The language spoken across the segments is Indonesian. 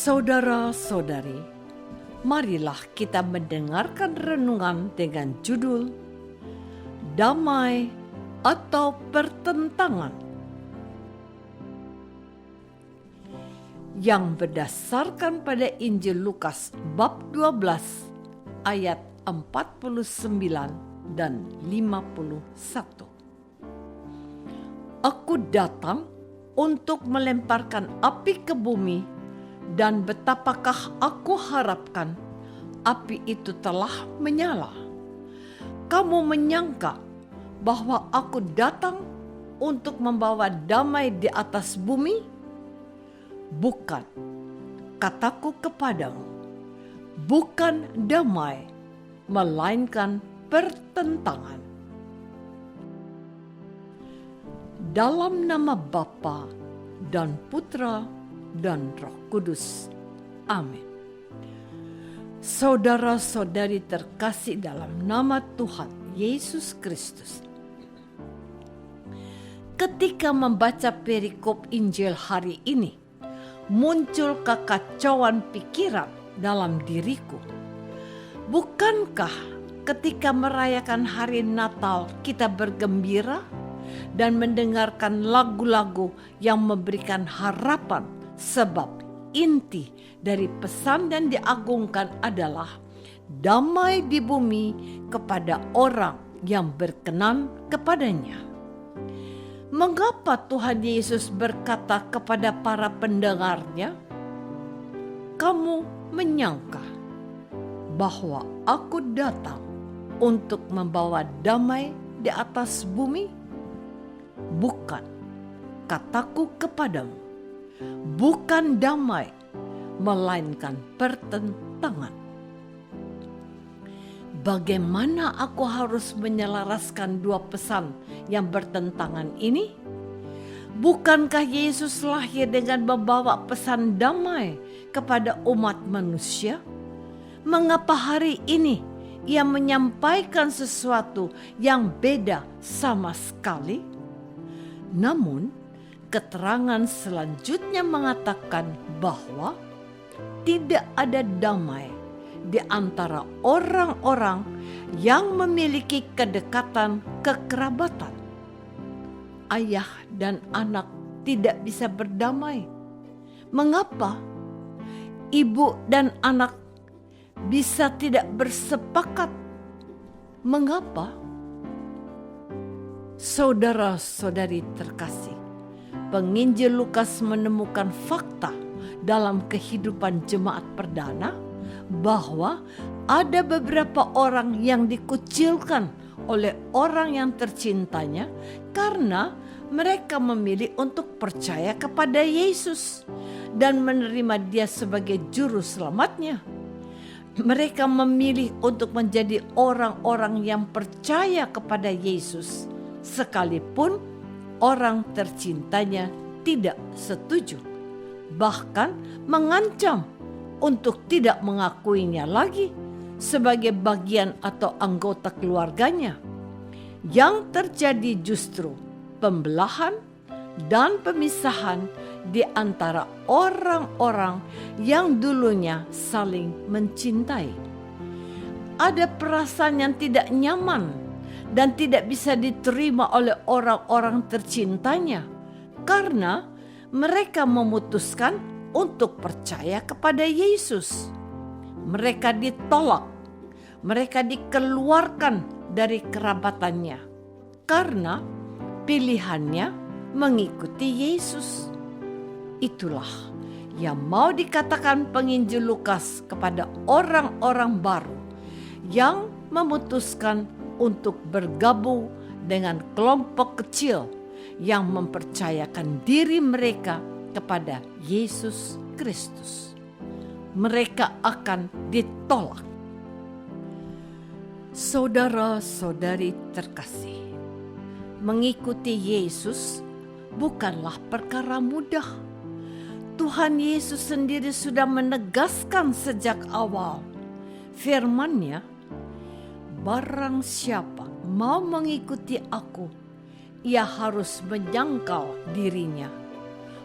Saudara-saudari, marilah kita mendengarkan renungan dengan judul Damai atau Pertentangan, yang berdasarkan pada Injil Lukas bab 12 ayat 49 dan 51. Aku datang untuk melemparkan api ke bumi, dan betapakah aku harapkan api itu telah menyala. Kamu menyangka bahwa aku datang untuk membawa damai di atas bumi? Bukan, kataku kepadamu, bukan damai, melainkan pertentangan. Dalam nama Bapa dan Putra dan Roh Kudus. Amin. Saudara-saudari terkasih dalam nama Tuhan Yesus Kristus. Ketika membaca perikop Injil hari ini, muncul kekacauan pikiran dalam diriku. Bukankah ketika merayakan hari Natal kita bergembira dan mendengarkan lagu-lagu yang memberikan harapan, sebab inti dari pesan yang diagungkan adalah damai di bumi kepada orang yang berkenan kepadanya. Mengapa Tuhan Yesus berkata kepada para pendengarnya, "Kamu menyangka bahwa aku datang untuk membawa damai di atas bumi? Bukan, kataku kepadamu, bukan damai, melainkan pertentangan." Bagaimana aku harus menyelaraskan dua pesan yang bertentangan ini? Bukankah Yesus lahir dengan membawa pesan damai kepada umat manusia? Mengapa hari ini Ia menyampaikan sesuatu yang beda sama sekali? Namun, keterangan selanjutnya mengatakan bahwa tidak ada damai di antara orang-orang yang memiliki kedekatan kekerabatan. Ayah dan anak tidak bisa berdamai. Mengapa? Ibu dan anak bisa tidak bersepakat. Mengapa? Saudara-saudari terkasih, penginjil Lukas menemukan fakta dalam kehidupan jemaat perdana bahwa ada beberapa orang yang dikucilkan oleh orang yang tercintanya karena mereka memilih untuk percaya kepada Yesus dan menerima Dia sebagai juru selamatnya. Mereka memilih untuk menjadi orang-orang yang percaya kepada Yesus, sekalipun orang tercintanya tidak setuju, bahkan mengancam untuk tidak mengakuinya lagi sebagai bagian atau anggota keluarganya. Yang terjadi justru pembelahan dan pemisahan di antara orang-orang yang dulunya saling mencintai. Ada perasaan yang tidak nyaman dan tidak bisa diterima oleh orang-orang tercintanya karena mereka memutuskan untuk percaya kepada Yesus. Mereka ditolak, mereka dikeluarkan dari kerabatannya karena pilihannya mengikuti Yesus. Itulah yang mau dikatakan penginjil Lukas kepada orang-orang baru yang memutuskan untuk bergabung dengan kelompok kecil yang mempercayakan diri mereka kepada Yesus Kristus. Mereka akan ditolak. Saudara-saudari terkasih, mengikuti Yesus bukanlah perkara mudah. Tuhan Yesus sendiri sudah menegaskan sejak awal. Firman-Nya, "Barang siapa mau mengikuti aku, ia harus menyangkal dirinya,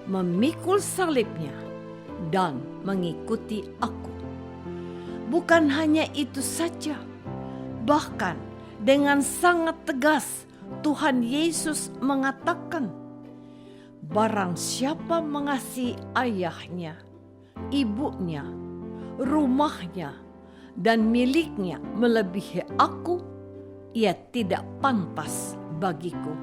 memikul salibnya, dan mengikuti Aku. Bukan hanya itu saja, bahkan dengan sangat tegas Tuhan Yesus mengatakan, barang siapa mengasihi ayahnya, ibunya, rumahnya, dan miliknya melebihi Aku, ia tidak pantas bagiku.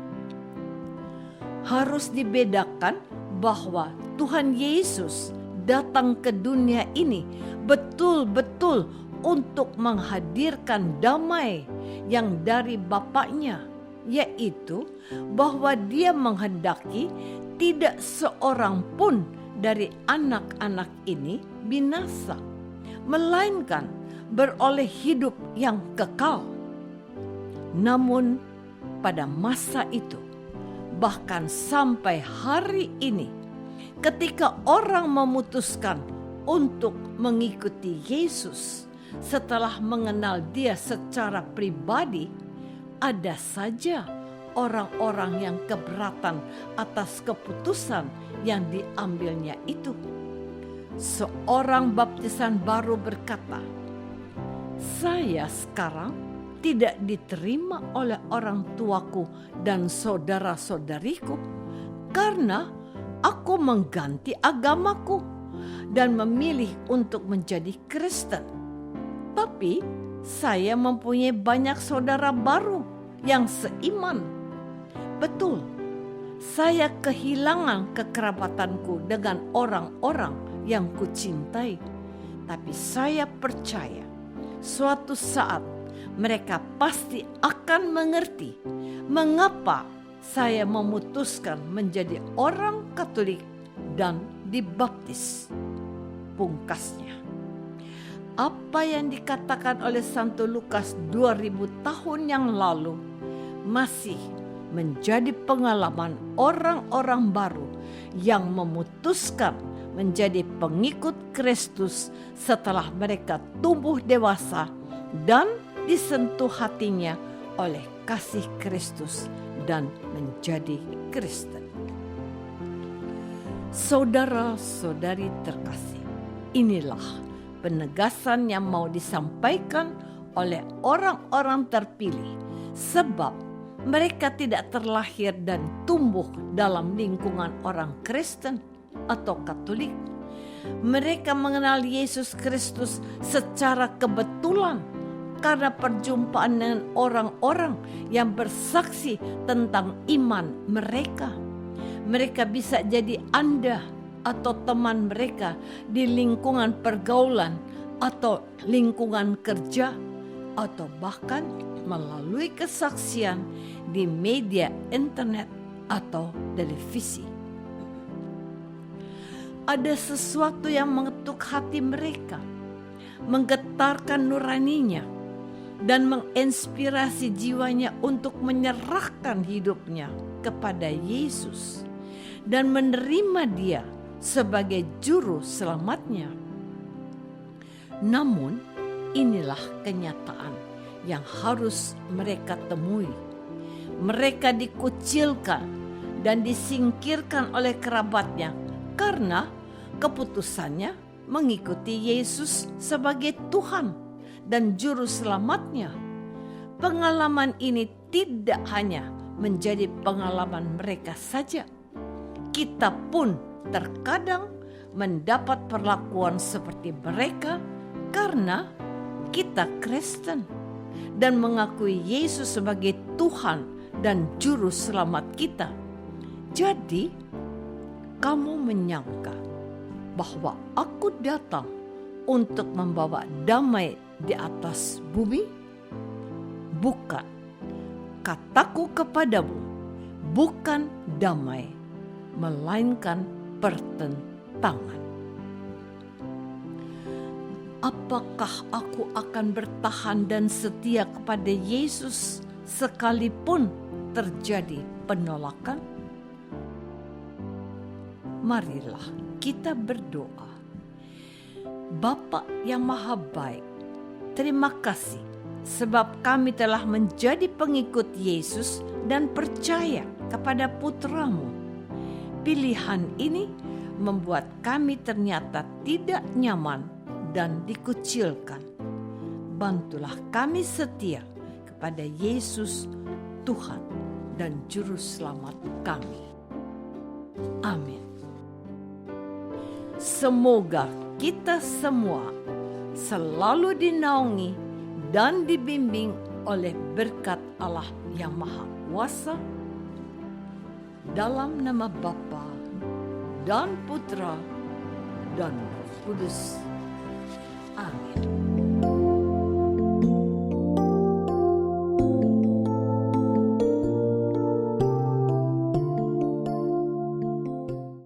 Harus dibedakan bahwa Tuhan Yesus datang ke dunia ini betul-betul untuk menghadirkan damai yang dari Bapaknya, yaitu bahwa Dia menghendaki tidak seorang pun dari anak-anak ini binasa, melainkan beroleh hidup yang kekal. Namun pada masa itu, bahkan sampai hari ini, ketika orang memutuskan untuk mengikuti Yesus setelah mengenal Dia secara pribadi, ada saja orang-orang yang keberatan atas keputusan yang diambilnya itu. Seorang baptisan baru berkata, "Saya sekarang tidak diterima oleh orang tuaku dan saudara-saudariku karena aku mengganti agamaku dan memilih untuk menjadi Kristen. Tapi saya mempunyai banyak saudara baru yang seiman. Betul, saya kehilangan kekerabatanku dengan orang-orang yang kucintai. Tapi saya percaya suatu saat mereka pasti akan mengerti mengapa saya memutuskan menjadi orang Katolik dan dibaptis." Pungkasnya, apa yang dikatakan oleh Santo Lukas 2000 tahun yang lalu masih menjadi pengalaman orang-orang baru yang memutuskan menjadi pengikut Kristus setelah mereka tumbuh dewasa dan disentuh hatinya oleh kasih Kristus dan menjadi Kristen. Saudara-saudari terkasih, inilah penegasan yang mau disampaikan oleh orang-orang terpilih, sebab mereka tidak terlahir dan tumbuh dalam lingkungan orang Kristen atau Katolik. Mereka mengenal Yesus Kristus secara kebetulan karena perjumpaan dengan orang-orang yang bersaksi tentang iman mereka. Mereka bisa jadi Anda atau teman mereka di lingkungan pergaulan atau lingkungan kerja, atau bahkan melalui kesaksian di media internet atau televisi. Ada sesuatu yang mengetuk hati mereka, menggetarkan nuraninya, dan menginspirasi jiwanya untuk menyerahkan hidupnya kepada Yesus dan menerima Dia sebagai juru selamatnya. Namun inilah kenyataan yang harus mereka temui. Mereka dikucilkan dan disingkirkan oleh kerabatnya karena keputusannya mengikuti Yesus sebagai Tuhan dan juru selamatnya. Pengalaman ini tidak hanya menjadi pengalaman mereka saja. Kita pun terkadang mendapat perlakuan seperti mereka karena kita Kristen dan mengakui Yesus sebagai Tuhan dan juru selamat kita. Jadi, kamu menyangka bahwa aku datang untuk membawa damai di atas bumi? Bukan. Kataku kepadamu, bukan damai, melainkan pertentangan. Apakah aku akan bertahan dan setia kepada Yesus sekalipun terjadi penolakan? Marilah kita berdoa. Bapa yang Maha Baik, terima kasih sebab kami telah menjadi pengikut Yesus dan percaya kepada Putra-Mu. Pilihan ini membuat kami ternyata tidak nyaman dan dikucilkan. Bantulah kami setia kepada Yesus, Tuhan dan Juru Selamat kami. Amin. Semoga kita semua selalu dinaungi dan dibimbing oleh berkat Allah yang Maha Kuasa, dalam nama Bapa dan Putra dan Roh Kudus. Amin.